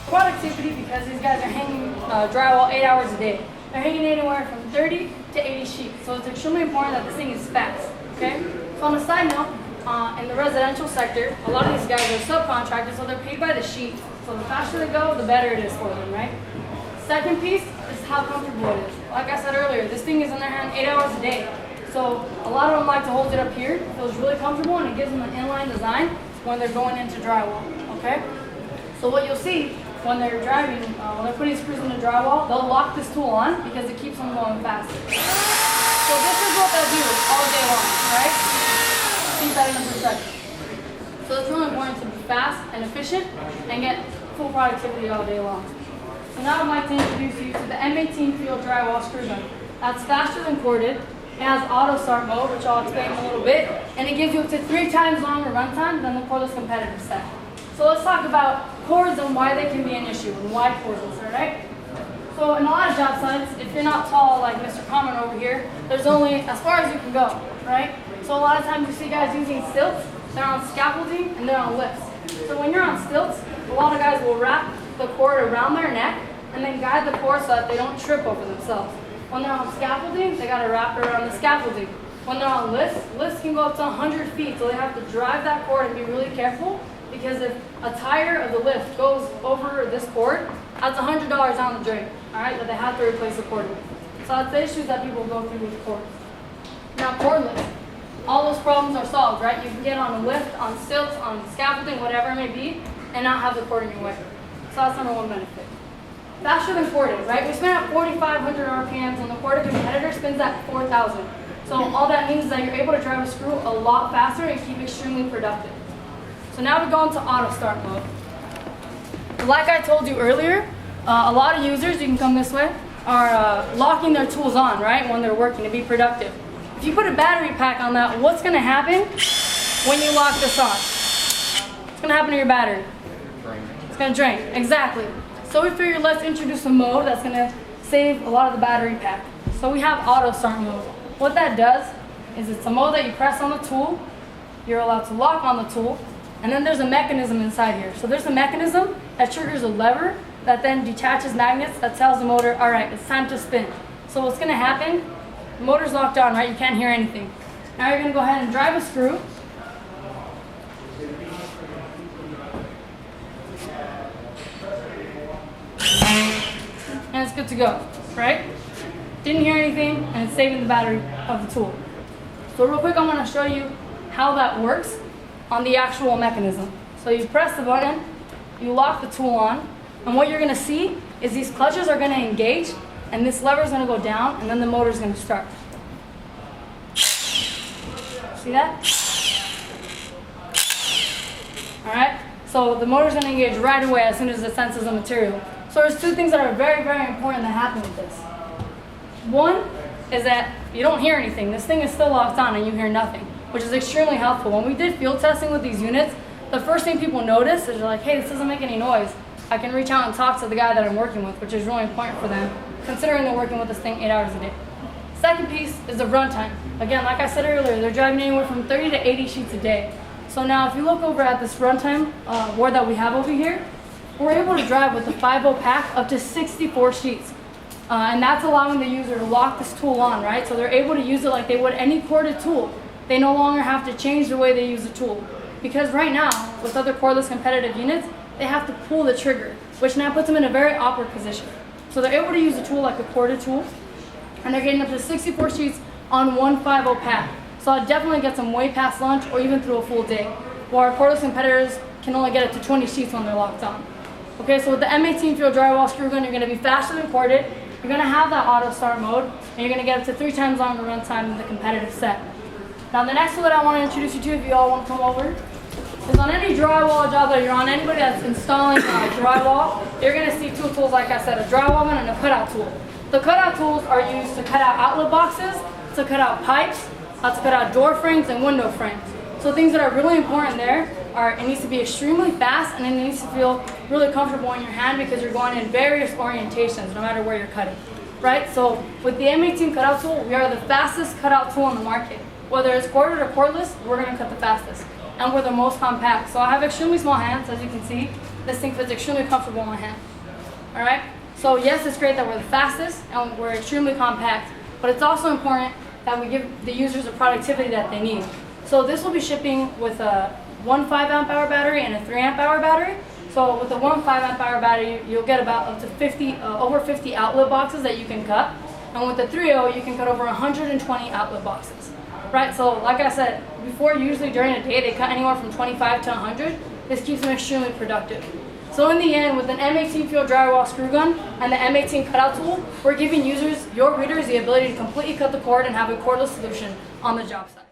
Productivity, because these guys are hanging drywall 8 hours a day. They're hanging anywhere from 30 to 80 sheets. So it's extremely important that this thing is fast. Okay? So on a side note, in the residential sector, a lot of these guys are subcontractors, so they're paid by the sheet. So the faster they go, the better it is for them, right? Second piece is how comfortable it is. Like I said earlier, this thing is in their hand 8 hours a day. So a lot of them like to hold it up here. It feels really comfortable and it gives them an inline design when they're going into drywall, okay? So what you'll see when they're driving, when they're putting screws in the drywall, they'll lock this tool on because it keeps them going faster. So this is what they'll do all day long, right? Keep that in perspective. So it's really important to be fast and efficient and get full productivity all day long. So now I'd like to introduce you to the M18 Field Drywall Screw Gun. That's faster than corded. It has auto start mode, which I'll explain in a little bit, and it gives you up to 3 times longer runtime than the cordless competitive set. So let's talk about cords and why they can be an issue and why cordless, alright? So in a lot of job sites, if you're not tall like Mr. Common over here, there's only as far as you can go, right? So a lot of times you see guys using stilts, they're on scaffolding and they're on lifts. So when you're on stilts, a lot of guys will wrap the cord around their neck and then guide the cord so that they don't trip over themselves. When they're on scaffolding, they gotta wrap it around the scaffolding. When they're on lifts can go up to 100 feet, so they have to drive that cord and be really careful, because if a tire of the lift goes over this cord, that's $100 down the drain, all right, that they have to replace the cord with. So that's the issues that people go through with cords. Now cordless, all those problems are solved, right? You can get on a lift, on stilts, on scaffolding, whatever it may be, and not have the cord in your way. So that's number one benefit. Faster than corded, right? We spin at 4,500 RPMs and the corded competitor spins at 4,000. So all that means is that you're able to drive a screw a lot faster and keep extremely productive. So now we go into auto start mode. Like I told you earlier, a lot of users, you can come this way, are locking their tools on, right, when they're working to be productive. If you put a battery pack on that, what's going to happen when you lock this on? What's going to happen to your battery? It's going to drain, exactly. So we figured let's introduce a mode that's going to save a lot of the battery pack. So we have auto start mode. What that does is it's a mode that you press on the tool, you're allowed to lock on the tool, and then there's a mechanism inside here. So there's a mechanism that triggers a lever that then detaches magnets that tells the motor, all right, it's time to spin. So what's going to happen, the motor's locked on, right? You can't hear anything. Now you're going to go ahead and drive a screw. And it's good to go, right? Didn't hear anything, and it's saving the battery of the tool. So real quick, I want to show you how that works on the actual mechanism. So you press the button, you lock the tool on, and what you're going to see is these clutches are going to engage, and this lever is going to go down, and then the motor is going to start. See that? All right? So the motor is going to engage right away as soon as it senses the material. So there's 2 things that are very, very important that happen with this. One is that you don't hear anything. This thing is still locked on and you hear nothing, which is extremely helpful. When we did field testing with these units, the first thing people notice is they're like, hey, this doesn't make any noise. I can reach out and talk to the guy that I'm working with, which is really important for them, considering they're working with this thing 8 hours a day. Second piece is the runtime. Again, like I said earlier, they're driving anywhere from 30 to 80 sheets a day. So now if you look over at this runtime board that we have over here, we're able to drive with the 5.0 pack up to 64 sheets. And that's allowing the user to lock this tool on, right? So they're able to use it like they would any corded tool. They no longer have to change the way they use the tool. Because right now, with other cordless competitive units, they have to pull the trigger, which now puts them in a very awkward position. So they're able to use the tool like a corded tool, and they're getting up to 64 sheets on one 5.0 pack. So it definitely gets them way past lunch or even through a full day, while our cordless competitors can only get up to 20 sheets when they're locked on. Okay, so with the M18 Field Drywall Screw Gun, you're going to be faster than corded, you're going to have that auto start mode, and you're going to get up to 3 times longer runtime than the competitive set. Now the next tool that I want to introduce you to, if you all want to come over, is on any drywall job that you're on, anybody that's installing drywall, you're going to see 2 tools, like I said, a drywall gun and a cutout tool. The cutout tools are used to cut out outlet boxes, to cut out pipes, to cut out door frames and window frames. So things that are really important there are it needs to be extremely fast and it needs to feel really comfortable in your hand because you're going in various orientations no matter where you're cutting. Right? So with the M18 cutout tool, we are the fastest cutout tool on the market. Whether it's corded or cordless, we're going to cut the fastest. And we're the most compact. So I have extremely small hands, as you can see. this thing feels extremely comfortable in my hand. All right? So yes, it's great that we're the fastest and we're extremely compact, but it's also important that we give the users the productivity that they need. So this will be shipping with a 1 5-amp-hour battery and a 3-amp-hour battery. So with the 1 5-amp-hour battery, you'll get about up to over 50 outlet boxes that you can cut. And with the 3.0, you can cut over 120 outlet boxes. Right, so like I said, before, usually during a day, they cut anywhere from 25 to 100. This keeps them extremely productive. So in the end, with an M18 field drywall screw gun and the M18 cutout tool, we're giving users, your readers, the ability to completely cut the cord and have a cordless solution on the job site.